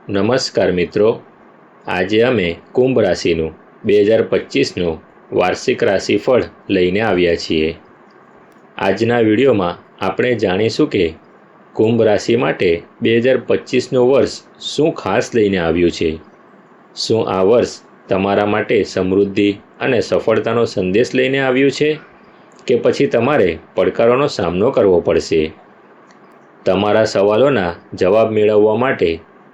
નમસ્કાર મિત્રો, આજે અમે કુંભ રાશિનું 2025નું વાર્ષિક રાશિફળ લઈને આવ્યા છીએ। આજના વિડીયોમાં આપણે જાણીશું કે કુંભ રાશિ માટે 2025નું વર્ષ શું ખાસ લઈને આવ્યું છે। શું આ વર્ષ તમારા માટે સમૃદ્ધિ અને સફળતાનો સંદેશ લઈને આવ્યું છે કે પછી તમારે પડકારોનો સામનો કરવો પડશે? તમારા સવાલોના જવાબ મેળવવા માટે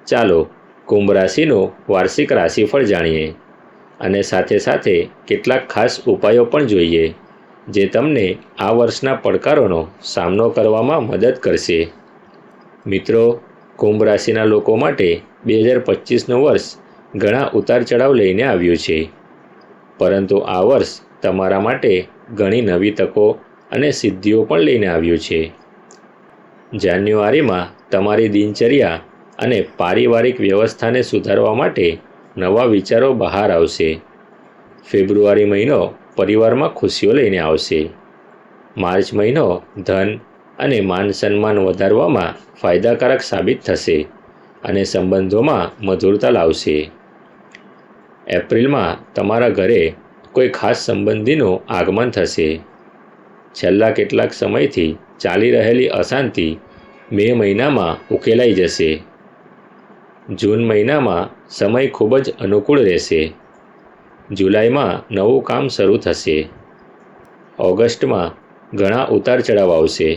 ચાલો કુંભ રાશિનું વાર્ષિક રાશિફળ જાણીએ અને સાથે સાથે કેટલાક ખાસ ઉપાયો પણ જોઈએ જે તમને આ વર્ષના પડકારોનો સામનો કરવામાં મદદ કરશે। મિત્રો, કુંભ રાશિના લોકો માટે 2025નું વર્ષ ઘણા ઉતાર ચઢાવ લઈને આવ્યું છે, પરંતુ આ વર્ષ તમારા માટે ઘણી નવી તકો અને સિદ્ધિઓ પણ લઈને આવ્યું છે। જાન્યુઆરીમાં તમારી દિનચર્યા અને પારિવારિક વ્યવસ્થાને સુધારવા માટે નવા વિચારો બહાર આવશે। ફેબ્રુઆરી મહિનો પરિવારમાં ખુશીઓ લઈને આવશે। માર્ચ મહિનો ધન અને માન સન્માન વધારવામાં ફાયદાકારક સાબિત થશે અને સંબંધોમાં મધુરતા લાવશે। એપ્રિલમાં તમારા ઘરે કોઈ ખાસ સંબંધીનું આગમન થશે। છેલ્લા કેટલાક સમયથી ચાલી રહેલી અશાંતિ મે મહિનામાં ઉકેલાઈ જશે। જૂન મહિનામાં સમય ખૂબ જ અનુકૂળ રહેશે। જુલાઈમાં નવું કામ શરૂ થશે। ઓગસ્ટમાં ઘણા ઉતાર ચઢાવ આવશે।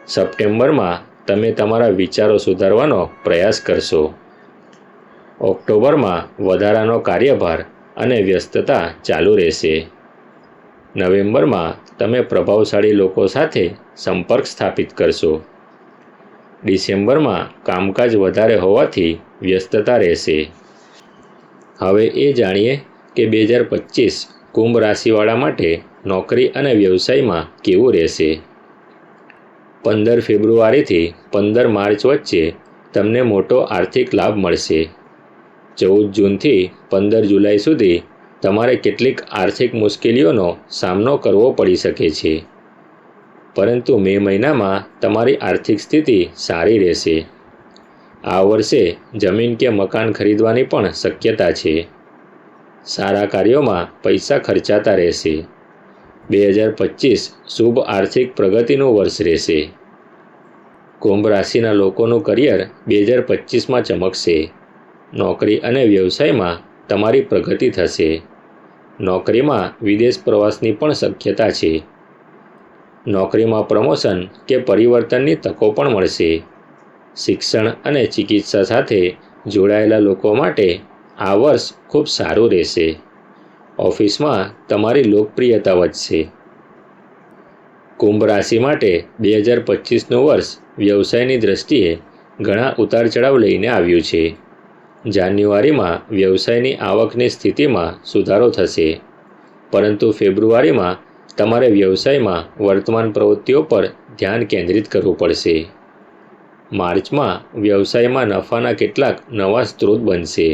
સપ્ટેમ્બરમાં તમે તમારા વિચારો સુધારવાનો પ્રયાસ કરશો। ઓક્ટોબરમાં વધારાનો કાર્યભાર અને વ્યસ્તતા ચાલુ રહેશે। નવેમ્બરમાં તમે પ્રભાવશાળી લોકો સાથે સંપર્ક સ્થાપિત કરશો। ડિસેમ્બરમાં કામકાજ વધારે હોવાથી વ્યસ્તતા રહેશે। હવે એ જાણીએ કે 2025 કુંભ રાશિવાળા માટે નોકરી અને વ્યવસાયમાં કેવું રહેશે। 15 ફેબ્રુઆરીથી 15 માર્ચ વચ્ચે તમને મોટો આર્થિક લાભ મળશે। 14 જૂનથી 15 જુલાઈ સુધી તમારે કેટલીક આર્થિક મુશ્કેલીઓનો સામનો કરવો પડી શકે છે, પરંતુ મે મહિનામાં તમારી આર્થિક સ્થિતિ સારી રહેશે। આ વર્ષે જમીન કે મકાન ખરીદવાની પણ શક્યતા છે। સારા કાર્યોમાં પૈસા ખર્ચાતા રહેશે। 2025 શુભ આર્થિક પ્રગતિનું વર્ષ રહેશે। કુંભ રાશિના લોકોનું કરિયર 2025માં ચમકશે। નોકરી અને વ્યવસાયમાં તમારી પ્રગતિ થશે। નોકરીમાં વિદેશ પ્રવાસની પણ શક્યતા છે। નોકરીમાં પ્રમોશન કે પરિવર્તનની તકો પણ મળશે। શિક્ષણ અને ચિકિત્સા સાથે જોડાયેલા લોકો માટે આ વર્ષ ખૂબ સારું રહેશે। ઓફિસમાં તમારી લોકપ્રિયતા વધશે। કુંભ રાશિ માટે 2025નું વર્ષ વ્યવસાયની દ્રષ્ટિએ ઘણા ઉતાર ચઢાવ લઈને આવ્યું છે। જાન્યુઆરીમાં વ્યવસાયની આવકની સ્થિતિમાં સુધારો થશે, પરંતુ ફેબ્રુઆરીમાં તમારે વ્યવસાયમાં વર્તમાન પ્રવૃત્તિઓ પર ધ્યાન કેન્દ્રિત કરવું પડશે। માર્ચમાં વ્યવસાયમાં નફાના કેટલાક નવા સ્ત્રોત બનશે,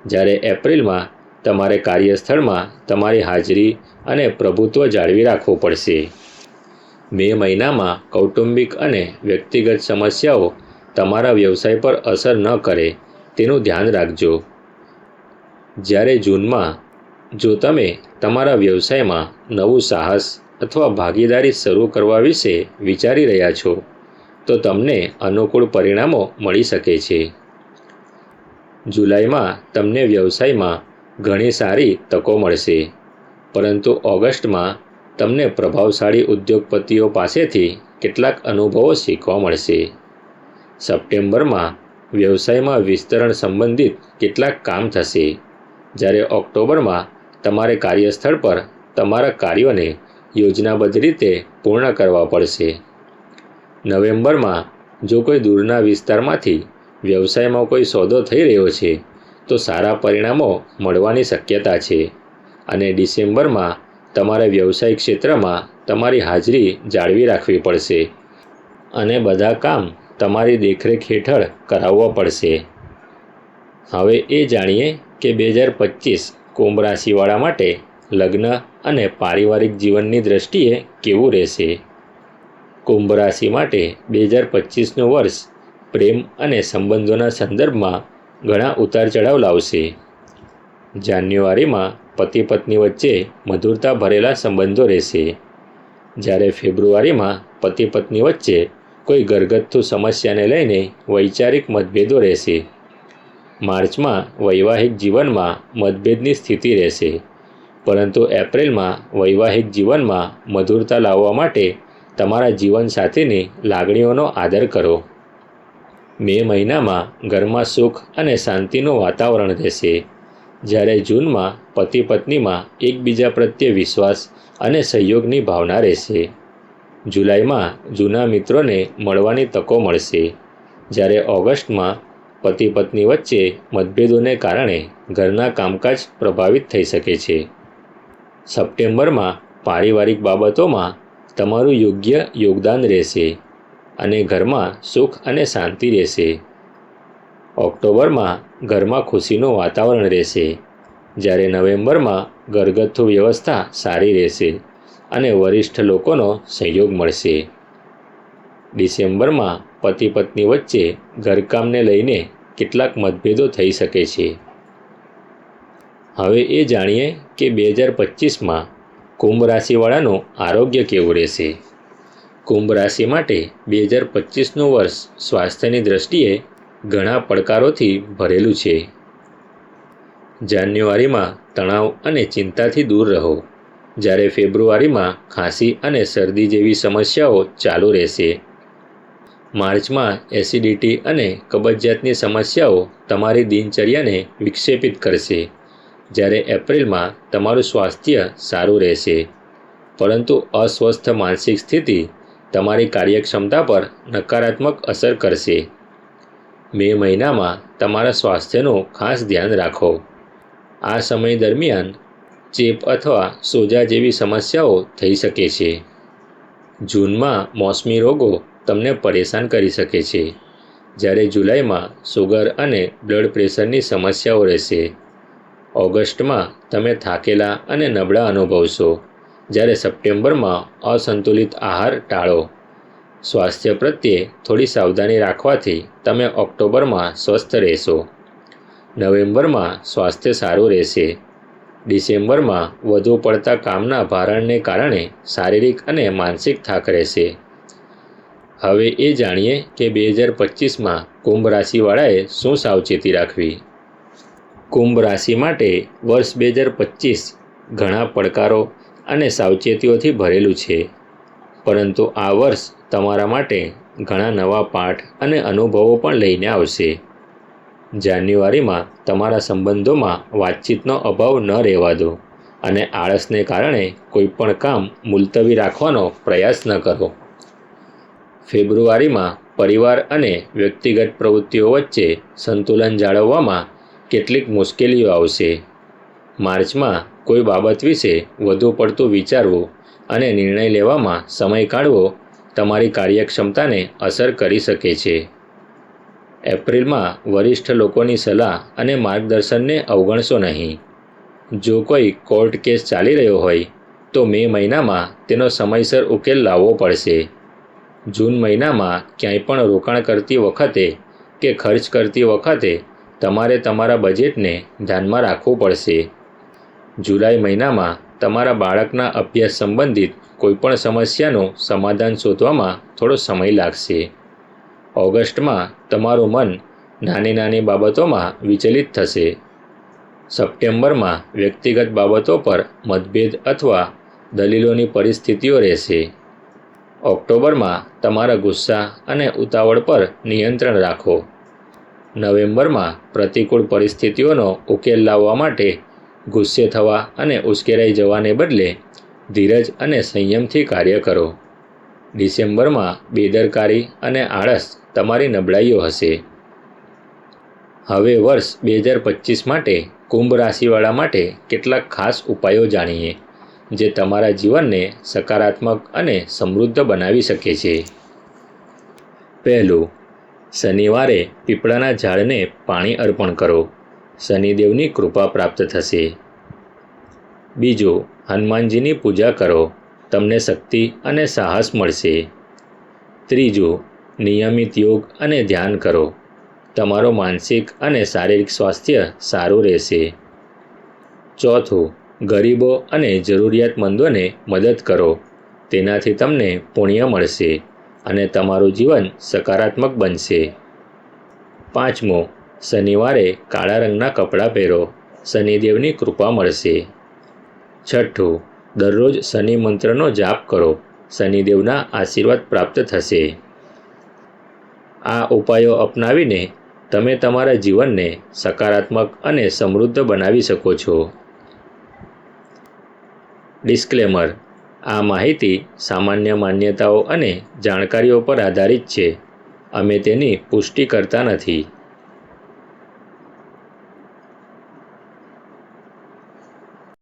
જ્યારે એપ્રિલમાં તમારે કાર્યસ્થળમાં તમારી હાજરી અને પ્રભુત્વ જાળવી રાખવું પડશે। મે મહિનામાં કૌટુંબિક અને વ્યક્તિગત સમસ્યાઓ તમારા વ્યવસાય પર અસર ન કરે તેનું ધ્યાન રાખજો। જ્યારે જૂનમાં જો તમે તમારા વ્યવસાયમાં નવું સાહસ અથવા ભાગીદારી શરૂ કરવા વિશે વિચારી રહ્યા છો, તો તમને અનુકૂળ પરિણામો મળી શકે છે। જુલાઈમાં તમને વ્યવસાયમાં ઘણી સારી તકો મળશે, પરંતુ ઓગસ્ટમાં તમને પ્રભાવશાળી ઉદ્યોગપતિઓ પાસેથી કેટલાક અનુભવો શીખવા મળશે। સપ્ટેમ્બરમાં વ્યવસાયમાં વિસ્તરણ સંબંધિત કેટલાક કામ થશે, જ્યારે ઓક્ટોબરમાં તમારે કાર્યસ્થળ પર તમારા કાર્યોને યોજનાબદ્ધ રીતે પૂર્ણ કરવા પડશે। નવેમ્બરમાં જો કોઈ દૂરના વિસ્તારમાંથી વ્યવસાયમાં કોઈ સોદો થઈ રહ્યો છે, તો સારા પરિણામો મળવાની શક્યતા છે, અને ડિસેમ્બરમાં તમારે વ્યવસાયિક ક્ષેત્રમાં તમારી હાજરી જાળવી રાખવી પડશે અને બધા કામ તમારી દેખરેખ હેઠળ કરાવવા પડશે। હવે એ જાણીએ કે 2025 કુંભ રાશિવાળા માટે લગ્ન અને પારિવારિક જીવનની દ્રષ્ટિએ કેવું રહેશે। કુંભ રાશિ માટે 2025નું વર્ષ પ્રેમ અને સંબંધોના સંદર્ભમાં ઘણા ઉતાર ચઢાવ લાવશે. જાન્યુઆરીમાં પતિ પત્ની વચ્ચે મધુરતા ભરેલા સંબંધો રહેશે. જ્યારે ફેબ્રુઆરીમાં પતિ પત્ની વચ્ચે કોઈ ઘરગથ્થુ સમસ્યાને લઈને વૈચારિક મતભેદો રહેશે. માર્ચમાં વૈવાહિક જીવનમાં મતભેદની સ્થિતિ રહેશે, પરંતુ એપ્રિલમાં વૈવાહિક જીવનમાં મધુરતા લાવવા માટે તમારા જીવનસાથીની લાગણીઓનો આદર કરો. મે મહિનામાં ઘરમાં સુખ અને શાંતિનું વાતાવરણ રહેશે. જ્યારે જૂનમાં પતિ પત્નીમાં એકબીજા પ્રત્યે વિશ્વાસ અને સહયોગની ભાવના રહેશે. જુલાઈમાં જૂના મિત્રોને મળવાની તકો મળશે. જ્યારે ઓગસ્ટમાં પતિ પત્ની વચ્ચે મતભેદોને કારણે ઘરના કામકાજ પ્રભાવિત થઈ શકે છે. સપ્ટેમ્બરમાં પારિવારિક બાબતોમાં તમારું યોગ્ય યોગદાન રહેશે અને ઘરમાં સુખ અને શાંતિ રહેશે. ઓક્ટોબરમાં ઘરમાં ખુશીનું વાતાવરણ રહેશે. જ્યારે નવેમ્બરમાં ઘરગથ્થુ વ્યવસ્થા સારી રહેશે અને વરિષ્ઠ લોકોનો સહયોગ મળશે. ડિસેમ્બરમાં પતિ પત્ની વચ્ચે ઘરકામને લઈને કેટલાક મતભેદો થઈ શકે છે. હવે એ જાણીએ કે 2025માં કુંભ રાશિવાળાનું આરોગ્ય કેવું રહેશે. કુંભ રાશિ માટે 2025નું વર્ષ સ્વાસ્થ્યની દ્રષ્ટિએ ઘણા પડકારોથી ભરેલું છે. જાન્યુઆરીમાં તણાવ અને ચિંતાથી દૂર રહો. જ્યારે ફેબ્રુઆરીમાં ખાંસી અને શરદી જેવી સમસ્યાઓ ચાલુ રહેશે. માર્ચમાં એસિડિટી અને કબજિયાતની સમસ્યાઓ તમારી દિનચર્યાને વિક્ષેપિત કરશે. જ્યારે એપ્રિલમાં તમારું સ્વાસ્થ્ય સારું રહેશે, પરંતુ અસ્વસ્થ માનસિક સ્થિતિ તમારી કાર્યક્ષમતા પર નકારાત્મક અસર કરશે. મે મહિનામાં તમારા સ્વાસ્થ્યનું ખાસ ધ્યાન રાખો. આ સમય દરમિયાન ચેપ અથવા સોજા જેવી સમસ્યાઓ થઈ શકે છે. જૂનમાં મોસમી રોગો તમને પરેશાન કરી શકે છે. જ્યારે જુલાઈમાં સુગર અને બ્લડ પ્રેશરની સમસ્યાઓ રહેશે. ઓગસ્ટમાં તમે થાકેલા અને નબળા અનુભવશો. જ્યારે સપ્ટેમ્બરમાં અસંતુલિત આહાર ટાળો. સ્વાસ્થ્ય પ્રત્યે થોડી સાવધાની રાખવાથી તમે ઓક્ટોબરમાં સ્વસ્થ રહેશો. નવેમ્બરમાં સ્વાસ્થ્ય સારું રહેશે. ડિસેમ્બરમાં વધુ પડતા કામના ભારણને કારણે શારીરિક અને માનસિક થાક રહેશે. હવે એ જાણીએ કે 2025માં કુંભ રાશિવાળાએ શું સાવચેતી રાખવી. કુંભ રાશિ માટે વર્ષ 2025 ઘણા પડકારો અને સાવચેતીઓથી ભરેલું છે, પરંતુ આ વર્ષ તમારા માટે ઘણા નવા પાઠ અને અનુભવો પણ લઈને આવશે. જાન્યુઆરીમાં તમારા સંબંધોમાં વાતચીતનો અભાવ ન રહેવા દો અને આળસને કારણે કોઈપણ કામ મુલતવી રાખવાનો પ્રયાસ ન કરો. ફેબ્રુઆરીમાં પરિવાર અને વ્યક્તિગત પ્રવૃત્તિઓ વચ્ચે સંતુલન જાળવવામાં કેટલીક મુશ્કેલીઓ આવશે. માર્ચમાં કોઈ બાબત વિશે વધુ પડતું વિચારવું અને નિર્ણય લેવામાં સમય કાઢવો તમારી કાર્યક્ષમતાને અસર કરી શકે છે. એપ્રિલમાં વરિષ્ઠ લોકોની સલાહ અને માર્ગદર્શનને અવગણશો નહીં. જો કોઈ કોર્ટ કેસ ચાલી રહ્યો હોય તો મે મહિનામાં તેનો સમયસર ઉકેલ લાવવો પડશે. જૂન મહિનામાં ક્યાંય પણ રોકાણ કરતી વખતે કે ખર્ચ કરતી વખતે તમારે તમારા બજેટને ધ્યાનમાં રાખવું પડશે. જુલાઈ મહિનામાં તમારા બાળકના અભ્યાસ સંબંધિત કોઈપણ સમસ્યાનું સમાધાન શોધવામાં થોડો સમય લાગશે. ઓગસ્ટમાં તમારું મન નાની નાની બાબતોમાં વિચલિત થશે. સપ્ટેમ્બરમાં વ્યક્તિગત બાબતો પર મતભેદ અથવા દલીલોની પરિસ્થિતિઓ રહેશે. ઓક્ટોબરમાં તમારા ગુસ્સા અને ઉતાવળ પર નિયંત્રણ રાખો. નવેમ્બરમાં પ્રતિકૂળ પરિસ્થિતિઓનો ઉકેલ લાવવા માટે ગુસ્સે થવા અને ઉશ્કેરાઈ જવાને બદલે ધીરજ અને સંયમથી કાર્ય કરો. ડિસેમ્બરમાં બેદરકારી અને આળસ તમારી નબળાઈઓ હશે. હવે વર્ષ 2025 માટે કુંભ રાશિવાળા માટે કેટલાક ખાસ ઉપાયો જાણીએ જે તમારા જીવનને સકારાત્મક અને સમૃદ્ધ બનાવી શકે છે. પહેલું, શનિવારે પીપળાના ઝાડને પાણી અર્પણ કરો. શનિદેવની કૃપા પ્રાપ્ત થશે. બીજું, હનુમાનજીની પૂજા કરો. તમને શક્તિ અને સાહસ મળશે. ત્રીજું, નિયમિત યોગ અને ધ્યાન કરો. તમારું માનસિક અને શારીરિક સ્વાસ્થ્ય સારું રહેશે. ચોથું, ગરીબો અને જરૂરિયાતમંદોને મદદ કરો. તેનાથી તમને પુણ્ય મળશે અને તમારું જીવન સકારાત્મક બનશે. પાંચમું, શનિવારે કાળા રંગના કપડાં પહેરો. શનિદેવની કૃપા મળશે. છઠ્ઠું, દરરોજ શનિ મંત્રનો જાપ કરો. શનિદેવના આશીર્વાદ પ્રાપ્ત થશે. આ ઉપાયો અપનાવીને તમે તમારા જીવનને સકારાત્મક અને સમૃદ્ધ બનાવી શકો છો. ડિસ્ક્લેમર: આ માહિતી સામાન્ય માન્યતાઓ અને જાણકારીઓ પર આધારિત છે. અમે તેની પુષ્ટિ કરતા નથી.